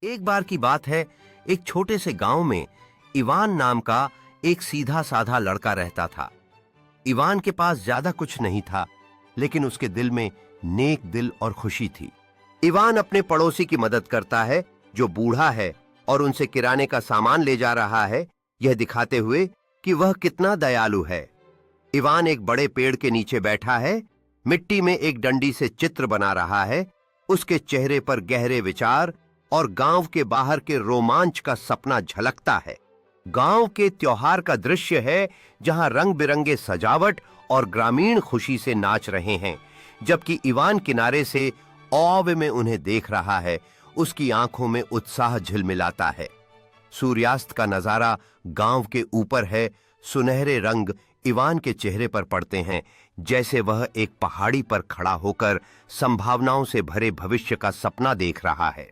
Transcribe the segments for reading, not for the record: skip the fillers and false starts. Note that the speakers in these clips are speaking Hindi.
एक बार की बात है, एक छोटे से गांव में इवान नाम का एक सीधा साधा लड़का रहता था। इवान के पास ज्यादा कुछ नहीं था, लेकिन उसके दिल में नेक दिल और खुशी थी। इवान अपने पड़ोसी की मदद करता है जो बूढ़ा है और उनसे किराने का सामान ले जा रहा है, यह दिखाते हुए कि वह कितना दयालु है। इवान एक बड़े पेड़ के नीचे बैठा है, मिट्टी में एक डंडी से चित्र बना रहा है। उसके चेहरे पर गहरे विचार और गांव के बाहर के रोमांच का सपना झलकता है। गांव के त्योहार का दृश्य है, जहां रंग बिरंगे सजावट और ग्रामीण खुशी से नाच रहे हैं। जबकि इवान किनारे से औव में उन्हें देख रहा है, उसकी आंखों में उत्साह झिलमिलाता है। सूर्यास्त का नजारा गांव के ऊपर है, सुनहरे रंग इवान के चेहरे पर पड़ते हैं, जैसे वह एक पहाड़ी पर खड़ा होकर संभावनाओं से भरे भविष्य का सपना देख रहा है।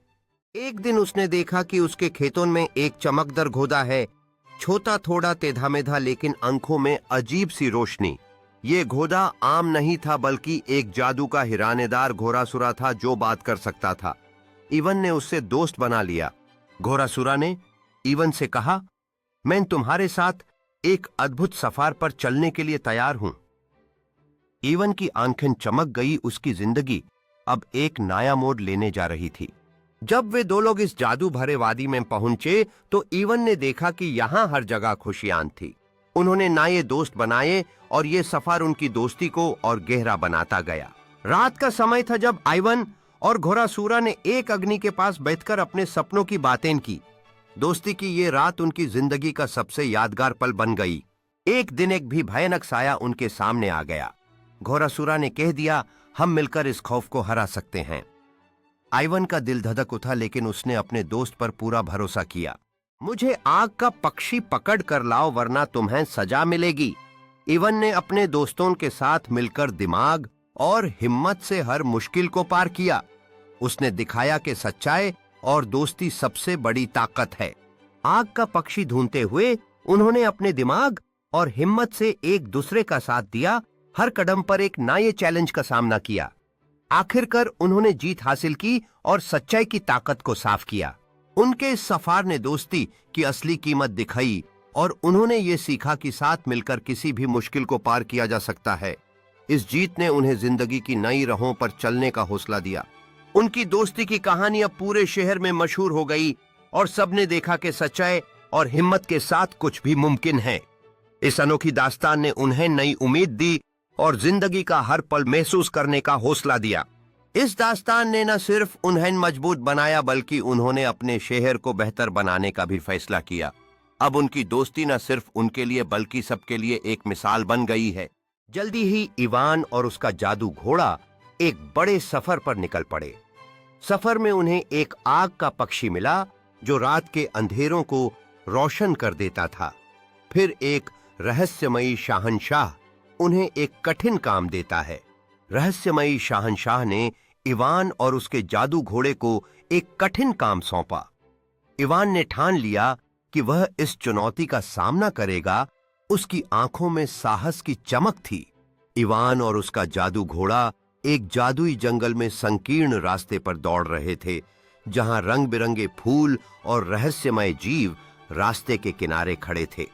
एक दिन उसने देखा कि उसके खेतों में एक चमकदर घोड़ा है, छोटा थोड़ा तेधा मेधा, लेकिन आंखों में अजीब सी रोशनी। ये घोड़ा आम नहीं था, बल्कि एक जादू का हिरानेदार घोड़ासुरा था जो बात कर सकता था। इवन ने उससे दोस्त बना लिया। घोड़ासुरा ने इवन से कहा, मैं तुम्हारे साथ एक अद्भुत सफर पर चलने के लिए तैयार हूं। इवन की आंखें चमक गई, उसकी जिंदगी अब एक नया मोड़ लेने जा रही थी। जब वे दो लोग इस जादू भरे वादी में पहुंचे तो इवन ने देखा कि यहां हर जगह खुशियां थी। उन्होंने नए दोस्त बनाए और ये सफर उनकी दोस्ती को और गहरा बनाता गया। रात का समय था जब इवन और घोड़ासुरा ने एक अग्नि के पास बैठकर अपने सपनों की बातें की। दोस्ती की ये रात उनकी जिंदगी का सबसे यादगार पल बन गई। एक दिन एक भी भयानक साया उनके सामने आ गया। घोड़ासुरा ने कह दिया, हम मिलकर इस खौफ को हरा सकते हैं। आइवन का दिल धधक उठा, लेकिन उसने अपने दोस्त पर पूरा भरोसा किया। मुझे आग का पक्षी पकड़ कर लाओ, वरना तुम्हें सजा मिलेगी। इवन ने अपने दोस्तों के साथ मिलकर दिमाग और हिम्मत से हर मुश्किल को पार किया। उसने दिखाया कि सच्चाई और दोस्ती सबसे बड़ी ताकत है। आग का पक्षी ढूंढते हुए उन्होंने अपने दिमाग और हिम्मत से एक दूसरे का साथ दिया, हर कदम पर एक नए चैलेंज का सामना किया। आखिरकार उन्होंने जीत हासिल की और सच्चाई की ताकत को साफ किया। उनके इस सफर ने दोस्ती की असली कीमत दिखाई और उन्होंने ये सीखा कि साथ मिलकर किसी भी मुश्किल को पार किया जा सकता है। इस जीत ने उन्हें जिंदगी की नई राहों पर चलने का हौसला दिया। उनकी दोस्ती की कहानी अब पूरे शहर में मशहूर हो गई और सबने देखा कि सच्चाई और हिम्मत के साथ कुछ भी मुमकिन है। इस अनोखी दास्तान ने उन्हें नई उम्मीद दी और जिंदगी का हर पल महसूस करने का हौसला दिया। इस दास्तान ने न सिर्फ उन्हें मजबूत बनाया, बल्कि उन्होंने अपने शहर को बेहतर बनाने का भी फैसला किया। अब उनकी दोस्ती न सिर्फ उनके लिए बल्कि सबके लिए एक मिसाल बन गई है। जल्दी ही इवान और उसका जादू घोड़ा एक बड़े सफर पर निकल पड़े। सफर में उन्हें एक आग का पक्षी मिला जो रात के अंधेरों को रोशन कर देता था। फिर एक रहस्यमयी शहंशाह उन्हें एक कठिन काम देता है। रहस्यमयी शहंशाह ने इवान और उसके जादू घोड़े को एक कठिन काम सौंपा। इवान ने ठान लिया कि वह इस चुनौती का सामना करेगा। उसकी आंखों में साहस की चमक थी। इवान और उसका जादू घोड़ा एक जादुई जंगल में संकीर्ण रास्ते पर दौड़ रहे थे, जहां रंग बिरंगे फूल और रहस्यमय जीव रास्ते के किनारे खड़े थे।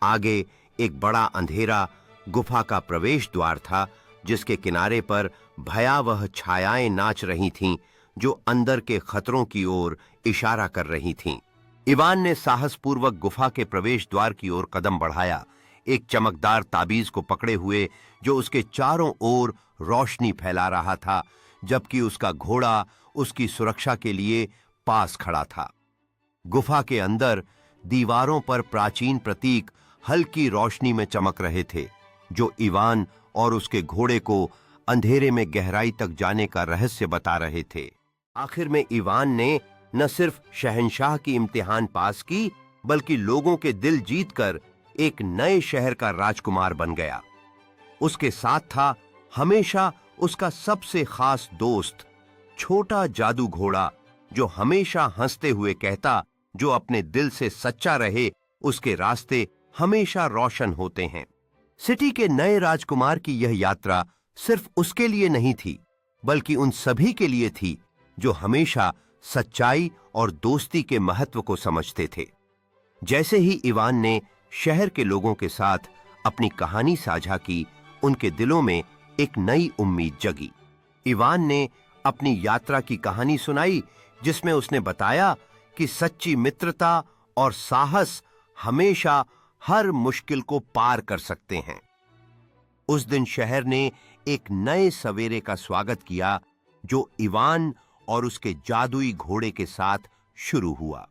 आगे एक बड़ा अंधेरा गुफा का प्रवेश द्वार था, जिसके किनारे पर भयावह छायाएं नाच रही थीं, जो अंदर के खतरों की ओर इशारा कर रही थीं। इवान ने साहसपूर्वक गुफा के प्रवेश द्वार की ओर कदम बढ़ाया, एक चमकदार ताबीज को पकड़े हुए जो उसके चारों ओर रोशनी फैला रहा था, जबकि उसका घोड़ा उसकी सुरक्षा के लिए पास खड़ा था। गुफा के अंदर दीवारों पर प्राचीन प्रतीक हल्की रोशनी में चमक रहे थे, जो इवान और उसके घोड़े को अंधेरे में गहराई तक जाने का रहस्य बता रहे थे। आखिर में इवान ने न सिर्फ शहंशाह की इम्तिहान पास की, बल्कि लोगों के दिल जीतकर एक नए शहर का राजकुमार बन गया। उसके साथ था हमेशा उसका सबसे खास दोस्त, छोटा जादू घोड़ा, जो हमेशा हंसते हुए कहता, जो अपने दिल से सच्चा रहे उसके रास्ते हमेशा रोशन होते हैं। सिटी के नए राजकुमार की यह यात्रा सिर्फ उसके लिए नहीं थी, बल्कि उन सभी के लिए थी जो हमेशा सच्चाई और दोस्ती के महत्व को समझते थे। जैसे ही इवान ने शहर के लोगों के साथ अपनी कहानी साझा की, उनके दिलों में एक नई उम्मीद जगी। इवान ने अपनी यात्रा की कहानी सुनाई, जिसमें उसने बताया कि सच्ची मित्रता और साहस हमेशा हर मुश्किल को पार कर सकते हैं। उस दिन शहर ने एक नए सवेरे का स्वागत किया, जो इवान और उसके जादुई घोड़े के साथ शुरू हुआ।